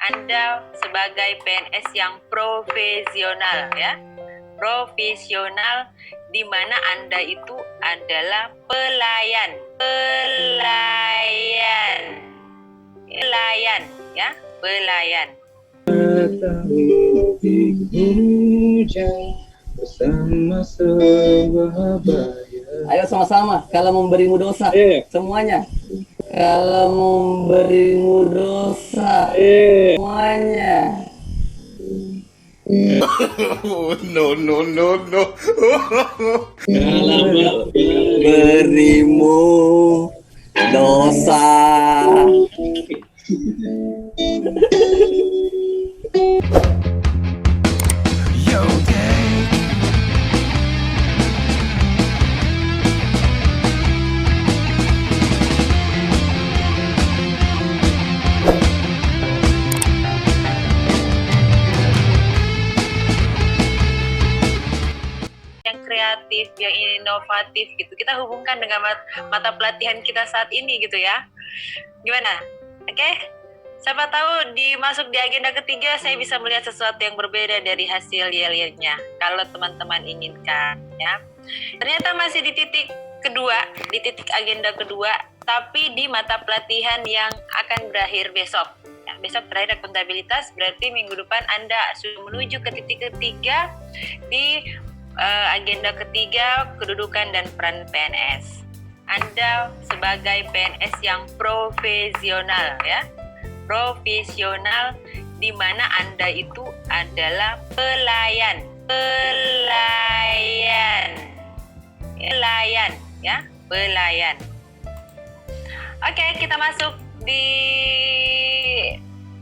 Anda sebagai PNS yang profesional ya. Profesional di mana Anda itu adalah pelayan ya, pelayan. Ayo sama-sama, kalau memberimu dosa, semuanya. Kalau memberimu dosa, semuanya. No. Kalau berimu dosa. Yang kreatif, yang inovatif gitu. Kita hubungkan dengan mata pelatihan kita saat ini gitu ya. Gimana? Oke? Siapa tahu masuk di agenda ketiga saya bisa melihat sesuatu yang berbeda dari hasil yel-yelnya. Kalau teman-teman inginkan ya. Ternyata masih di titik kedua, di titik agenda kedua, tapi di mata pelatihan yang akan berakhir besok. Ya, besok terakhir akuntabilitas, berarti minggu depan Anda sudah menuju ke titik ketiga di agenda ketiga, kedudukan dan peran PNS. Anda sebagai PNS yang profesional ya. Profesional di mana Anda itu adalah pelayan ya, pelayan. Oke, kita masuk di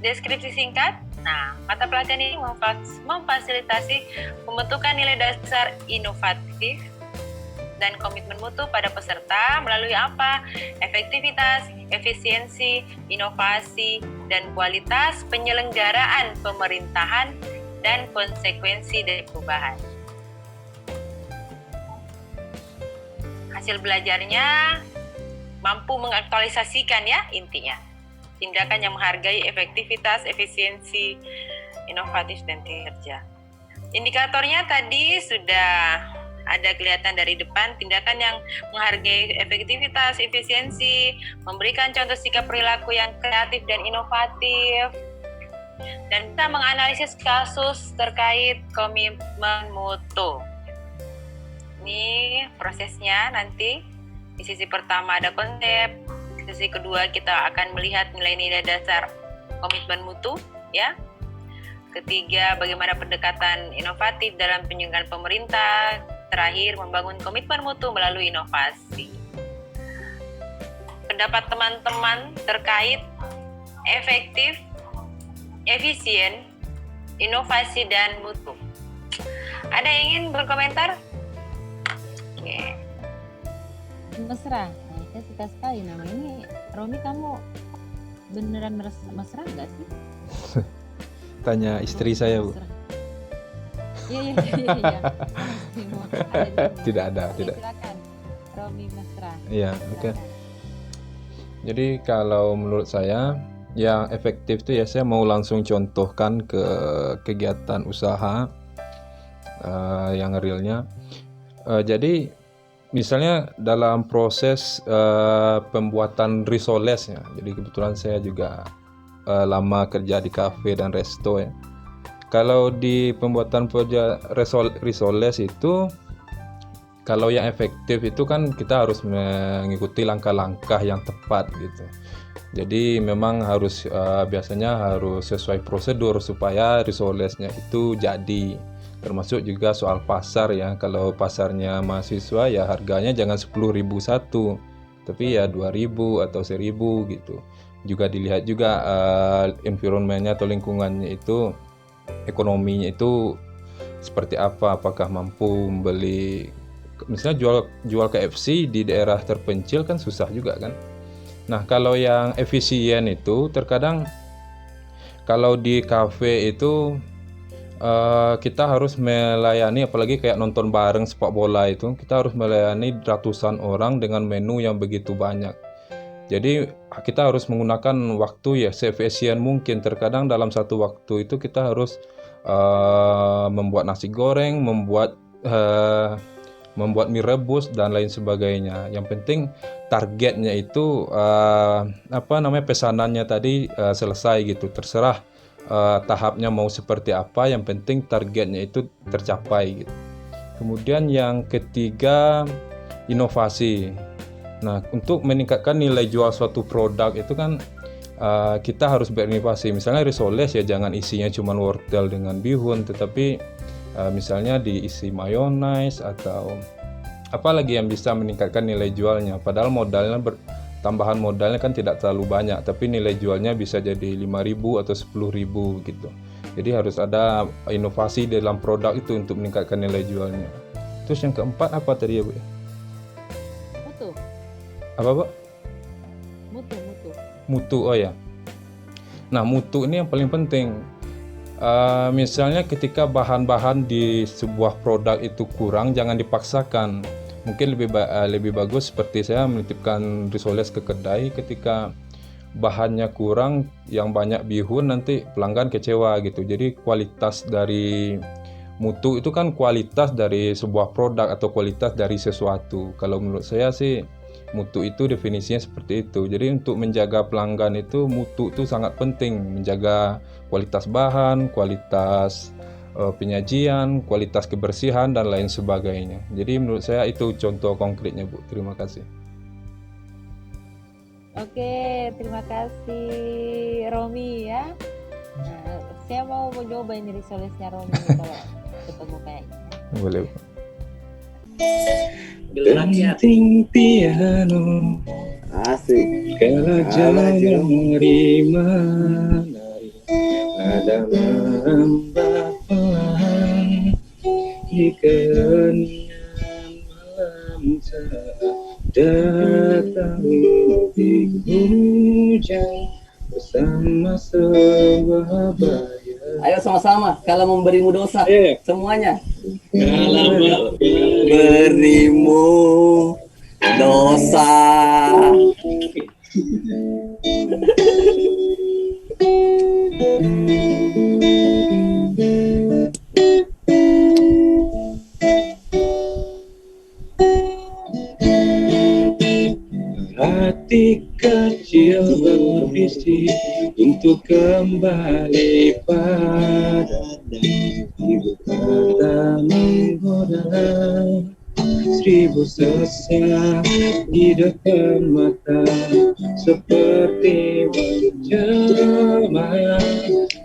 deskripsi singkat. Nah, mata pelatihan ini memfasilitasi pembentukan nilai dasar inovatif dan komitmen mutu pada peserta melalui apa? Efektivitas, efisiensi, inovasi, dan kualitas penyelenggaraan pemerintahan dan konsekuensi dari perubahan. Hasil belajarnya mampu mengaktualisasikan ya intinya. Tindakan yang menghargai efektivitas, efisiensi, inovatif, dan kinerja. Indikatornya tadi sudah ada kelihatan dari depan, tindakan yang menghargai efektivitas, efisiensi, memberikan contoh sikap perilaku yang kreatif dan inovatif, dan bisa menganalisis kasus terkait komitmen mutu. Ini prosesnya nanti. Di sisi pertama ada konsep, di sisi kedua kita akan melihat nilai-nilai dasar komitmen mutu, ya. Ketiga, bagaimana pendekatan inovatif dalam penyelenggaraan pemerintah. Terakhir, membangun komitmen mutu melalui inovasi. Pendapat teman-teman terkait efektif, efisien, inovasi, dan mutu. Ada yang ingin berkomentar? Oke. Mesra, nah, saya suka sekali nama ini. Romi, kamu beneran mesra nggak sih? Tanya istri saya, Bu. Iya. Tidak ada. Silakan, Romi mesra. Iya, oke. Jadi kalau menurut saya yang efektif itu ya saya mau langsung contohkan ke kegiatan usaha yang realnya. Jadi misalnya dalam proses pembuatan risoles ya. Jadi kebetulan saya juga lama kerja di kafe dan resto ya. Kalau di pembuatan risoles itu, kalau yang efektif itu kan kita harus mengikuti langkah-langkah yang tepat gitu. Jadi memang harus biasanya harus sesuai prosedur supaya risolesnya itu jadi. Termasuk juga soal pasar ya. Kalau pasarnya mahasiswa ya harganya jangan 10.000 satu, tapi ya 2.000 atau 1.000 gitu. Juga dilihat juga environmentnya atau lingkungannya itu, ekonominya itu seperti apa, apakah mampu membeli. Misalnya jual KFC di daerah terpencil kan susah juga kan. Nah kalau yang efisien itu terkadang kalau di kafe itu kita harus melayani, apalagi kayak nonton bareng sepak bola itu, kita harus melayani ratusan orang dengan menu yang begitu banyak. Jadi kita harus menggunakan waktu ya seefisien mungkin. Terkadang dalam satu waktu itu kita harus membuat nasi goreng, membuat mie rebus dan lain sebagainya. Yang penting targetnya itu pesanannya tadi selesai gitu. Terserah tahapnya mau seperti apa, yang penting targetnya itu tercapai gitu. Kemudian yang ketiga, inovasi. Nah, untuk meningkatkan nilai jual suatu produk itu kan kita harus berinovasi. Misalnya risoles ya jangan isinya cuma wortel dengan bihun, tetapi misalnya diisi mayonnaise atau apalagi yang bisa meningkatkan nilai jualnya. Padahal tambahan modalnya kan tidak terlalu banyak, tapi nilai jualnya bisa jadi 5.000 atau 10.000 gitu. Jadi harus ada inovasi dalam produk itu untuk meningkatkan nilai jualnya. Terus yang keempat apa tadi ya Bu? Mutu. Apa Bu? Mutu. Mutu, oh ya. Nah, mutu ini yang paling penting. Misalnya ketika bahan-bahan di sebuah produk itu kurang, jangan dipaksakan. Mungkin lebih bagus seperti saya menitipkan risoles ke kedai, ketika bahannya kurang, yang banyak bihun, nanti pelanggan kecewa gitu. Jadi kualitas dari mutu itu kan kualitas dari sebuah produk atau kualitas dari sesuatu. Kalau menurut saya sih mutu itu definisinya seperti itu. Jadi untuk menjaga pelanggan itu, mutu itu sangat penting. Menjaga kualitas bahan, kualitas penyajian, kualitas kebersihan, dan lain sebagainya. Jadi menurut saya itu contoh konkretnya Bu. Terima kasih. Oke, terima kasih Romi ya. Nah, saya mau mencoba ini risolesnya Romi kalau ketemu kayaknya. Boleh Bu. Denting piano asik kalau jalan menari ada merambat pelan di kenyang malam saat datang di hujan bersama sebuah bayar. Ayo sama-sama kalau memberimu dosa semuanya. Kalau memberimu dosa. Hati kecil berbisik untuk kembali padanya. Ibu kata menggoda, 1000 sesat di depan mata, seperti menjelma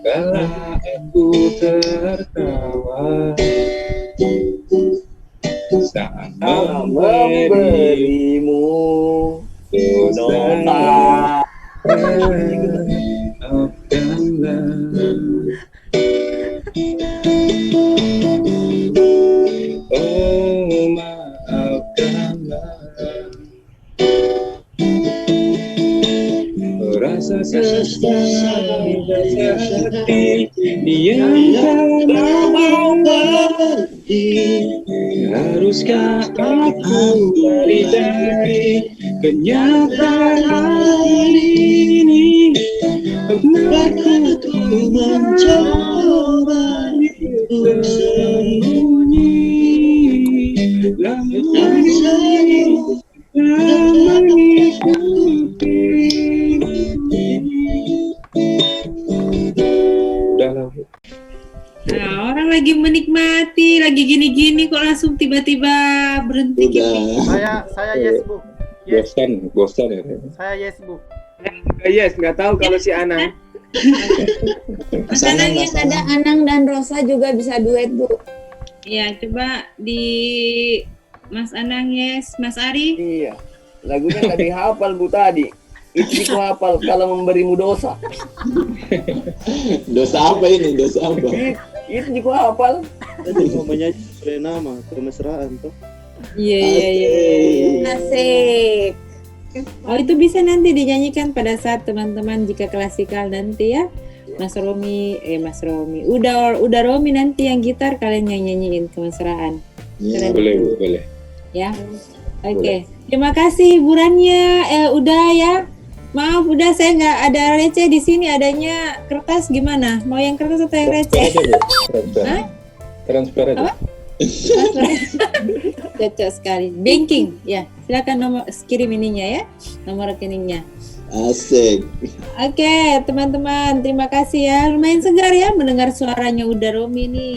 kala aku tertawa. Saat memberimu dosa, maafkanlah. Oh, maafkanlah. Rasa sesat dan hati yang tak mau pergi. Haruskah aku lari dari kenyataan ini? Pernahkah ku mencoba untuk sembunyi, namun saya tak mengikuti. Nah, orang lagi menikmati, lagi gini-gini kok langsung tiba-tiba berhenti gitu. Saya yes Bu. Yes. Bosan ya. Saya yes Bu. Yes, nggak tahu kalau si Anang. Mas Anang yang ada Anang dan Rosa juga bisa duet Bu. Ya, coba di Mas Anang yes, Mas Ari. Iya, lagunya tadi hafal Bu tadi. Istriku hafal kalau memberimu dosa. Dosa apa ini? Dosa apa? Istriku hafal. Tadi mau menyanyi sesuai nama kemesraan tuh. Iya. Asik. Oh, itu bisa nanti dinyanyikan pada saat teman-teman jika klasikal nanti ya. Mas Romi. Udah Romi nanti yang gitar, kalian yang nyanyiin kemesraan. Ya, boleh. Ya. Oke, terima kasih hiburannya. Udah ya. Maaf, udah saya nggak ada receh di sini. Adanya kertas gimana? Mau yang kertas atau yang receh? Hah? Transfer aja. Apa? Cocok sekali. Banking, ya. Silakan nomor kirim ininya ya, nomor rekeningnya. Asik. Oke, teman-teman, terima kasih ya. Lumayan segar ya mendengar suaranya Uda Romi ini.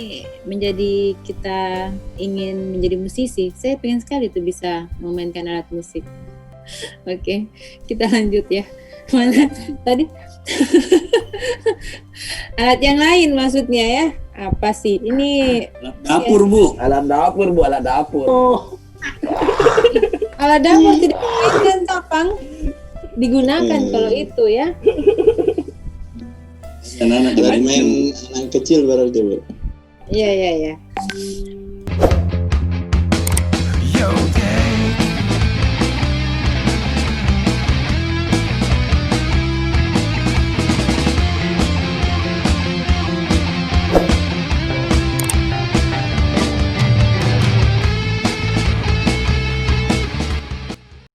Menjadi kita ingin menjadi musisi. Saya pengen sekali tuh bisa memainkan alat musik. Oke, kita lanjut ya. Mana tadi? Alat yang lain maksudnya ya? Apa sih? Ini Dapur Bu. Alat dapur Bu, alat dapur. alat dapur tidak dimainkan Tapang. Digunakan kalau itu ya. Anak-anak main anak kecil berarti Bu. Iya, iya, iya. Yo,